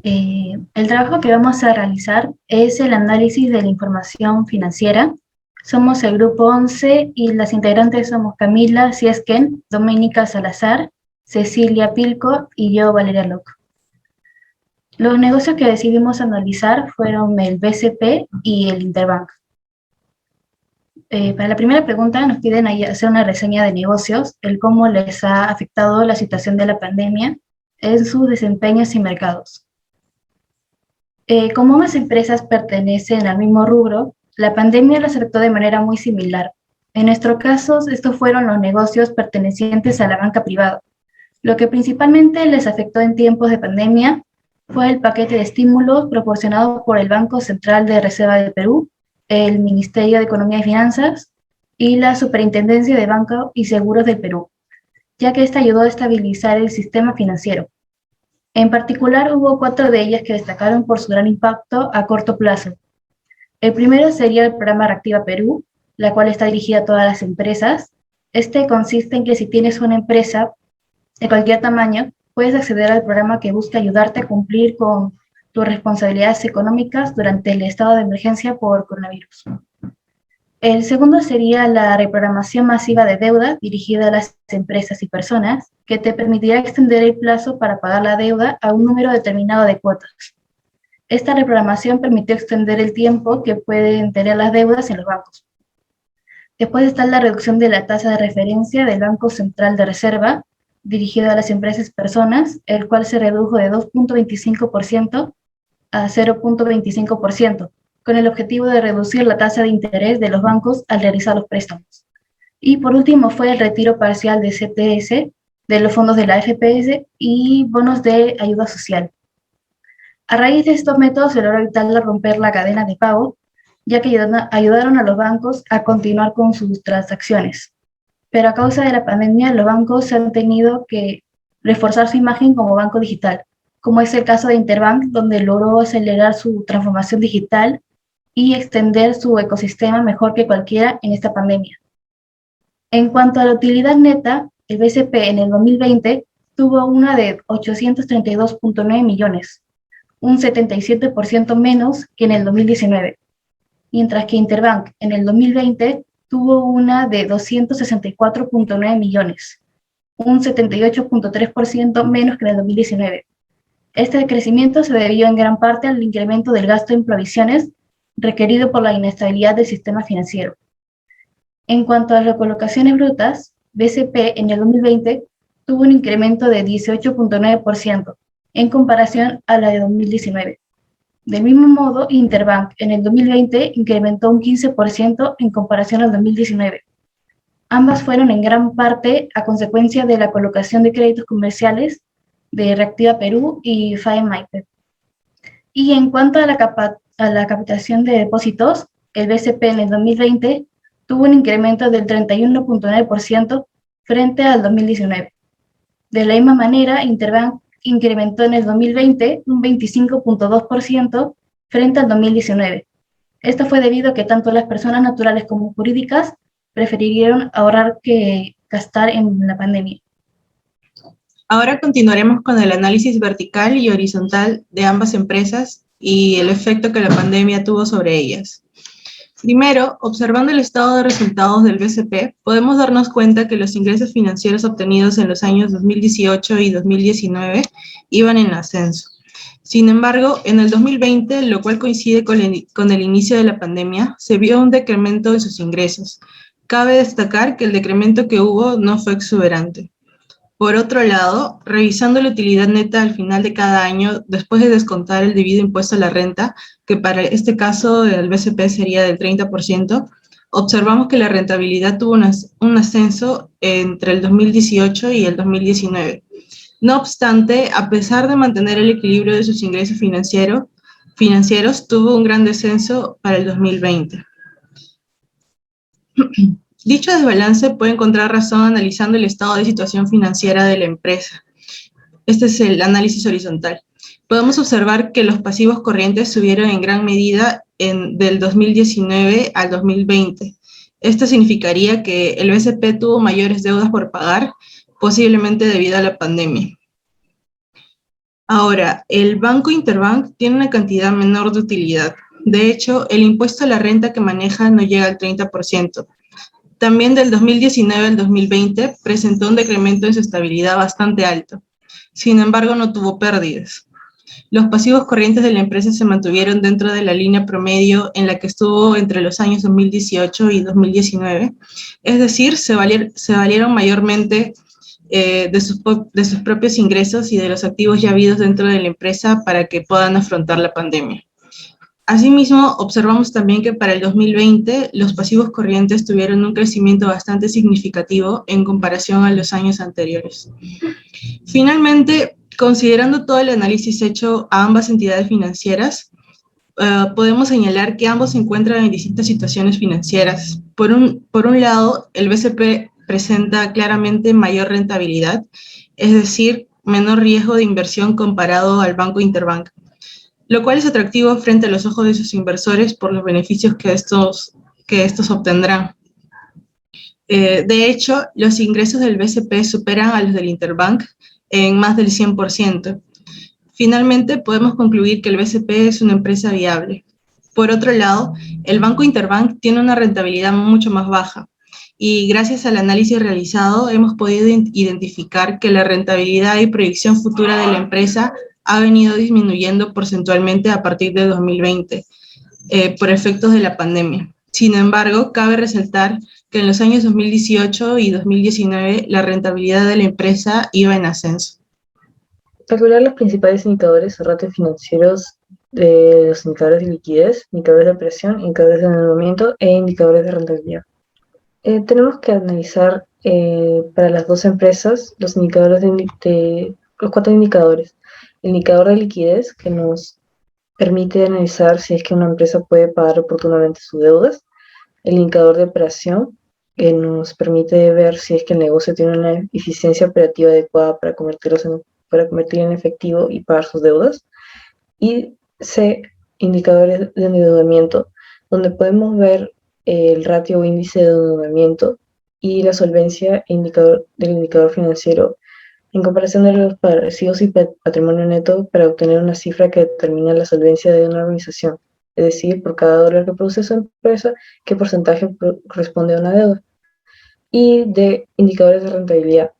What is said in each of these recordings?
El trabajo que vamos a realizar es el análisis de la información financiera. Somos el grupo 11 y las integrantes somos Camila Ciesquen, Doménica Salazar, Cecilia Pilco y yo, Valeria Locke. Los negocios que decidimos analizar fueron el BCP y el Interbank. Para la primera pregunta nos piden hacer una reseña de negocios, el cómo les ha afectado la situación de la pandemia en sus desempeños y mercados. Como ambas empresas pertenecen al mismo rubro, la pandemia las afectó de manera muy similar. En nuestro caso, estos fueron los negocios pertenecientes a la banca privada. Lo que principalmente les afectó en tiempos de pandemia fue el paquete de estímulos proporcionado por el Banco Central de Reserva del Perú, el Ministerio de Economía y Finanzas y la Superintendencia de Banco y Seguros del Perú, ya que esta ayudó a estabilizar el sistema financiero. En particular, hubo 4 de ellas que destacaron por su gran impacto a corto plazo. El primero sería el programa Reactiva Perú, la cual está dirigida a todas las empresas. Este consiste en que si tienes una empresa de cualquier tamaño, puedes acceder al programa que busca ayudarte a cumplir con tus responsabilidades económicas durante el estado de emergencia por coronavirus. El segundo sería la reprogramación masiva de deuda dirigida a las empresas y personas, que te permitirá extender el plazo para pagar la deuda a un número determinado de cuotas. Esta reprogramación permitió extender el tiempo que pueden tener las deudas en los bancos. Después está la reducción de la tasa de referencia del Banco Central de Reserva, dirigida a las empresas y personas, el cual se redujo de 2.25% a 0.25%, con el objetivo de reducir la tasa de interés de los bancos al realizar los préstamos. Y por último fue el retiro parcial de CTS, de los fondos de la FPS y bonos de ayuda social. A raíz de estos métodos se logró evitar romper la cadena de pago, ya que ayudaron a los bancos a continuar con sus transacciones. Pero a causa de la pandemia, los bancos han tenido que reforzar su imagen como banco digital, como es el caso de Interbank, donde logró acelerar su transformación digital y extender su ecosistema mejor que cualquiera en esta pandemia. En cuanto a la utilidad neta, el BCP en el 2020 tuvo una de 832.9 millones, un 77% menos que en el 2019, mientras que Interbank en el 2020 tuvo una de 264.9 millones, un 78.3% menos que en el 2019. Este crecimiento se debió en gran parte al incremento del gasto en provisiones requerido por la inestabilidad del sistema financiero. En cuanto a las recolocaciones brutas, BCP en el 2020 tuvo un incremento de 18.9% en comparación a la de 2019. Del mismo modo, Interbank en el 2020 incrementó un 15% en comparación al 2019. Ambas fueron en gran parte a consecuencia de la colocación de créditos comerciales de Reactiva Perú y FAE Maipe. Y en cuanto a la captación de depósitos, el BCP en el 2020 tuvo un incremento del 31.9% frente al 2019. De la misma manera, Interbank incrementó en el 2020 un 25.2% frente al 2019. Esto fue debido a que tanto las personas naturales como jurídicas prefirieron ahorrar que gastar en la pandemia. Ahora continuaremos con el análisis vertical y horizontal de ambas empresas y el efecto que la pandemia tuvo sobre ellas. Primero, observando el estado de resultados del BCP, podemos darnos cuenta que los ingresos financieros obtenidos en los años 2018 y 2019 iban en ascenso. Sin embargo, en el 2020, lo cual coincide con el inicio de la pandemia, se vio un decremento en sus ingresos. Cabe destacar que el decremento que hubo no fue exuberante. Por otro lado, revisando la utilidad neta al final de cada año, después de descontar el debido impuesto a la renta, que para este caso el BCP sería del 30%, observamos que la rentabilidad tuvo un ascenso entre el 2018 y el 2019. No obstante, a pesar de mantener el equilibrio de sus ingresos financieros, tuvo un gran descenso para el 2020. Dicho desbalance puede encontrar razón analizando el estado de situación financiera de la empresa. Este es el análisis horizontal. Podemos observar que los pasivos corrientes subieron en gran medida del 2019 al 2020. Esto significaría que el BCP tuvo mayores deudas por pagar, posiblemente debido a la pandemia. Ahora, el Banco Interbank tiene una cantidad menor de utilidad. De hecho, el impuesto a la renta que maneja no llega al 30%. También del 2019 al 2020 presentó un decremento en su estabilidad bastante alto. Sin embargo, no tuvo pérdidas. Los pasivos corrientes de la empresa se mantuvieron dentro de la línea promedio en la que estuvo entre los años 2018 y 2019. Es decir, se valieron mayormente de sus propios ingresos y de los activos ya habidos dentro de la empresa para que puedan afrontar la pandemia. Asimismo, observamos también que para el 2020 los pasivos corrientes tuvieron un crecimiento bastante significativo en comparación a los años anteriores. Finalmente, considerando todo el análisis hecho a ambas entidades financieras, podemos señalar que ambos se encuentran en distintas situaciones financieras. Por un lado, el BCP presenta claramente mayor rentabilidad, es decir, menor riesgo de inversión comparado al Banco Interbank, lo cual es atractivo frente a los ojos de sus inversores por los beneficios que estos obtendrán. De hecho, los ingresos del BCP superan a los del Interbank en más del 100%. Finalmente, podemos concluir que el BCP es una empresa viable. Por otro lado, el Banco Interbank tiene una rentabilidad mucho más baja y gracias al análisis realizado hemos podido identificar que la rentabilidad y proyección futura de la empresa ha venido disminuyendo porcentualmente a partir de 2020 por efectos de la pandemia. Sin embargo, cabe resaltar que en los años 2018 y 2019 la rentabilidad de la empresa iba en ascenso. Calcular los principales indicadores o ratios financieros de los indicadores de liquidez, indicadores de operación, indicadores de endeudamiento e indicadores de rentabilidad. Tenemos que analizar para las dos empresas los indicadores los 4 indicadores. El indicador de liquidez, que nos permite analizar si es que una empresa puede pagar oportunamente sus deudas. El indicador de operación, que nos permite ver si es que el negocio tiene una eficiencia operativa adecuada para convertir en efectivo y pagar sus deudas. Y C, indicadores de endeudamiento, donde podemos ver el ratio o índice de endeudamiento y la solvencia del indicador financiero en comparación de los pasivos y patrimonio neto para obtener una cifra que determina la solvencia de una organización, es decir, por cada dólar que produce su empresa, qué porcentaje corresponde a una deuda. Y de indicadores de rentabilidad,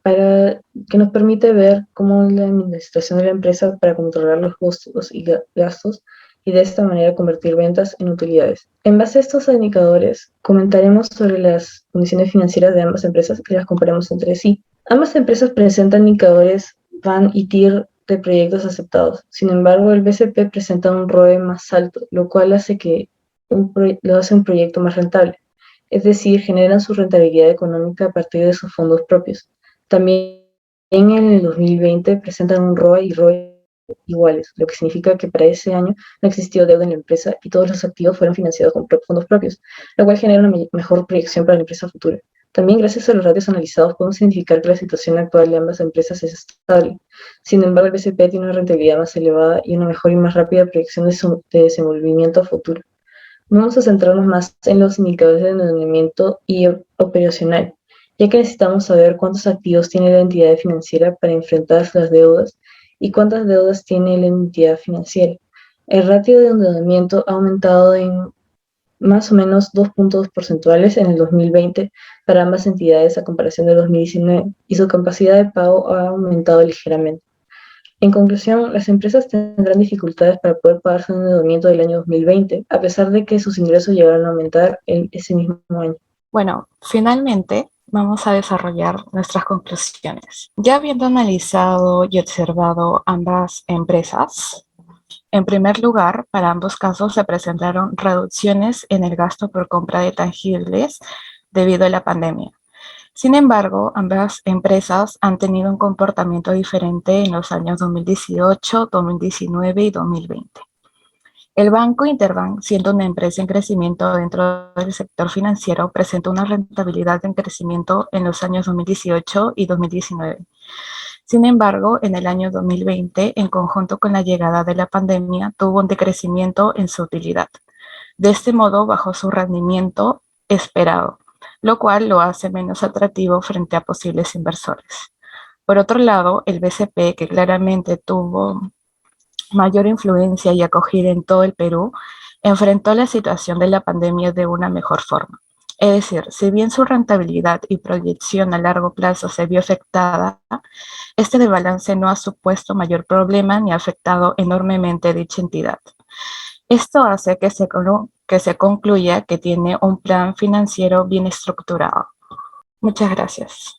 que nos permite ver cómo es la administración de la empresa para controlar los costos y gastos y de esta manera convertir ventas en utilidades. En base a estos indicadores, comentaremos sobre las condiciones financieras de ambas empresas y las comparemos entre sí. Ambas empresas presentan indicadores VAN y TIR de proyectos aceptados. Sin embargo, el BCP presenta un ROE más alto, lo cual hace que lo hace un proyecto más rentable. Es decir, generan su rentabilidad económica a partir de sus fondos propios. También en el 2020 presentan un ROE y ROE iguales, lo que significa que para ese año no existió deuda en la empresa y todos los activos fueron financiados con fondos propios, lo cual genera una mejor proyección para la empresa futura. También, gracias a los ratios analizados, podemos identificar que la situación actual de ambas empresas es estable. Sin embargo, el BCP tiene una rentabilidad más elevada y una mejor y más rápida proyección de desenvolvimiento futuro. Vamos a centrarnos más en los indicadores de endeudamiento y operacional, ya que necesitamos saber cuántos activos tiene la entidad financiera para enfrentar las deudas y cuántas deudas tiene la entidad financiera. El ratio de endeudamiento ha aumentado en más o menos 2 puntos porcentuales en el 2020 para ambas entidades a comparación de 2019 y su capacidad de pago ha aumentado ligeramente. En conclusión, las empresas tendrán dificultades para poder pagar su endeudamiento del año 2020, a pesar de que sus ingresos llegaron a aumentar ese mismo año. Bueno, finalmente vamos a desarrollar nuestras conclusiones. Ya habiendo analizado y observado ambas empresas, en primer lugar, para ambos casos se presentaron reducciones en el gasto por compra de tangibles debido a la pandemia. Sin embargo, ambas empresas han tenido un comportamiento diferente en los años 2018, 2019 y 2020. El Banco Interbank, siendo una empresa en crecimiento dentro del sector financiero, presentó una rentabilidad en crecimiento en los años 2018 y 2019. Sin embargo, en el año 2020, en conjunto con la llegada de la pandemia, tuvo un decrecimiento en su utilidad. De este modo, bajó su rendimiento esperado, lo cual lo hace menos atractivo frente a posibles inversores. Por otro lado, el BCP, que claramente tuvo mayor influencia y acogida en todo el Perú, enfrentó la situación de la pandemia de una mejor forma. Es decir, si bien su rentabilidad y proyección a largo plazo se vio afectada, este desbalance no ha supuesto mayor problema ni ha afectado enormemente dicha entidad. Esto hace que se concluya que tiene un plan financiero bien estructurado. Muchas gracias.